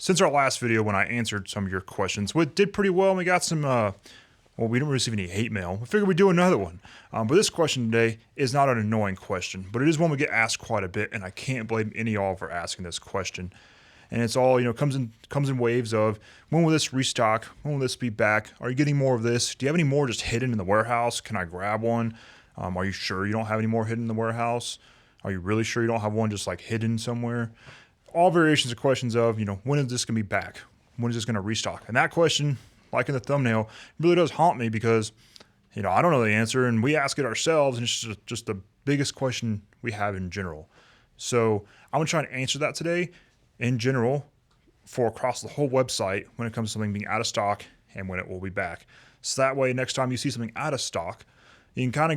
Since our last video when I answered some of your questions, we did pretty well and we got some, well, we didn't receive any hate mail. I figured we'd do another one. But this question today is not an annoying question, but it is one we get asked quite a bit, and I can't blame any of y'all for asking this question. And it's all, comes in waves of, when will this restock? When will this be back? Are you getting more of this? Do you have any more just hidden in the warehouse? Can I grab one? Are you sure you don't have any more hidden in the warehouse? Are you really sure you don't have one just like hidden somewhere? All variations of questions of, when is this going to be back? When is this going to restock? And that question, like in the thumbnail, really does haunt me because, I don't know the answer and we ask it ourselves, and it's just the biggest question we have in general. So I'm going to try and answer that today in general for across the whole website when it comes to something being out of stock and when it will be back. So that way, next time you see something out of stock, you can kind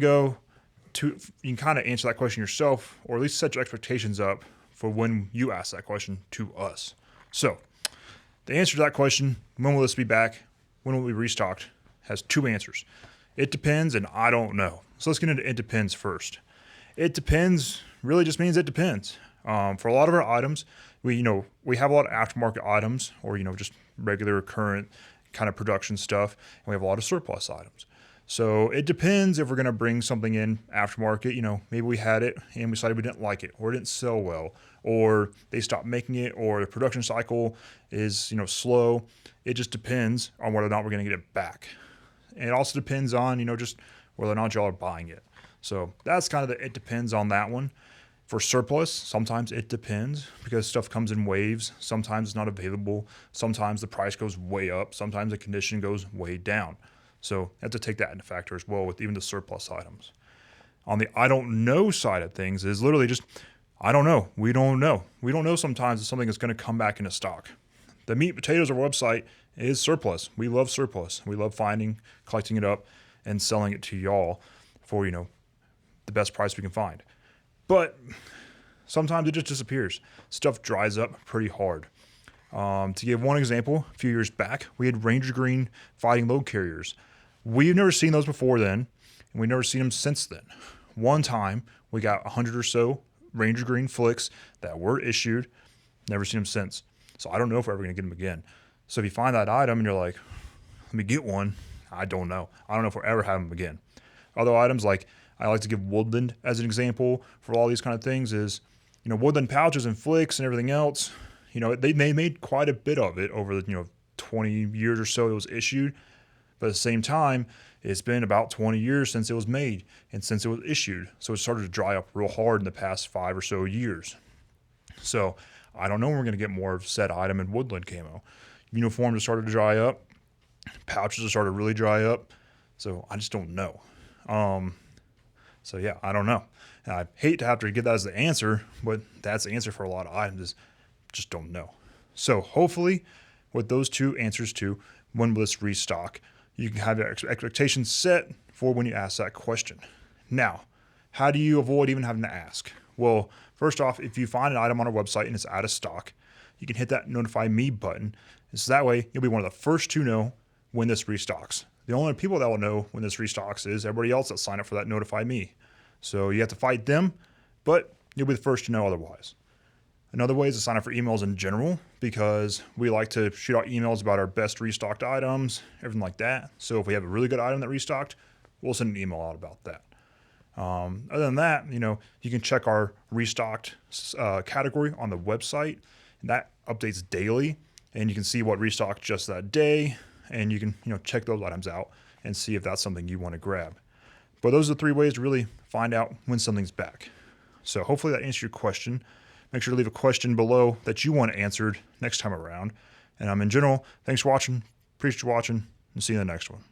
of answer that question yourself, or at least set your expectations up for when you ask that question to us. So the answer to that question, when will this be back? When will it be restocked? Has two answers. It depends and I don't know. So let's get into it depends first. It depends really just means it depends. For a lot of our items, we have a lot of aftermarket items or, just regular current kind of production stuff. And we have a lot of surplus items. So it depends if we're going to bring something in aftermarket. Maybe we had it and we decided we didn't like it, or it didn't sell well, or they stopped making it, or the production cycle is, slow. It just depends on whether or not we're going to get it back. And it also depends on, just whether or not y'all are buying it. So that's kind of it depends on that one. For surplus, sometimes it depends because stuff comes in waves. Sometimes it's not available. Sometimes the price goes way up. Sometimes the condition goes way down. So you have to take that into factor as well with even the surplus items. On the I don't know side of things is literally just, I don't know. We don't know. We don't know sometimes if something is going to come back into stock. The meat and potatoes of our website is surplus. We love surplus. We love finding, collecting it up, and selling it to y'all for, the best price we can find. But sometimes it just disappears. Stuff dries up pretty hard. To give one example, a few years back, we had Ranger Green fighting load carriers. We've never seen those before then, and we've never seen them since then. One time, we got 100 or so Ranger Green flicks that were issued, never seen them since. So I don't know if we're ever going to get them again. So if you find that item and you're like, let me get one, I don't know. I don't know if we'll ever have them again. Other items like, I like to give Woodland as an example for all these kind of things is, Woodland pouches and flicks and everything else. They made quite a bit of it over the 20 years or so it was issued. But at the same time, it's been about 20 years since it was made and since it was issued. So it started to dry up real hard in the past 5 or so years. So I don't know when we're going to get more of said item in Woodland camo. Uniforms have started to dry up. Pouches have started to really dry up. So I just don't know. So yeah, I don't know. And I hate to have to get that as the answer, but that's the answer for a lot of items is just don't know. So hopefully with those two answers to when will this restock, you can have your expectations set for when you ask that question. Now, how do you avoid even having to ask? Well, first off, if you find an item on our website and it's out of stock, you can hit that notify me button. And so that way you'll be one of the first to know when this restocks. The only people that will know when this restocks is everybody else that signed up for that notify me. So you have to fight them, but you'll be the first to know otherwise. Another way is to sign up for emails in general because we like to shoot out emails about our best restocked items, everything like that. So if we have a really good item that restocked, we'll send an email out about that. Other than that, you can check our restocked category on the website, and that updates daily, and you can see what restocked just that day, and you can check those items out and see if that's something you want to grab. But those are the 3 ways to really find out when something's back. So hopefully that answers your question. Make sure to leave a question below that you want answered next time around. And in general, thanks for watching. Appreciate you watching, and see you in the next one.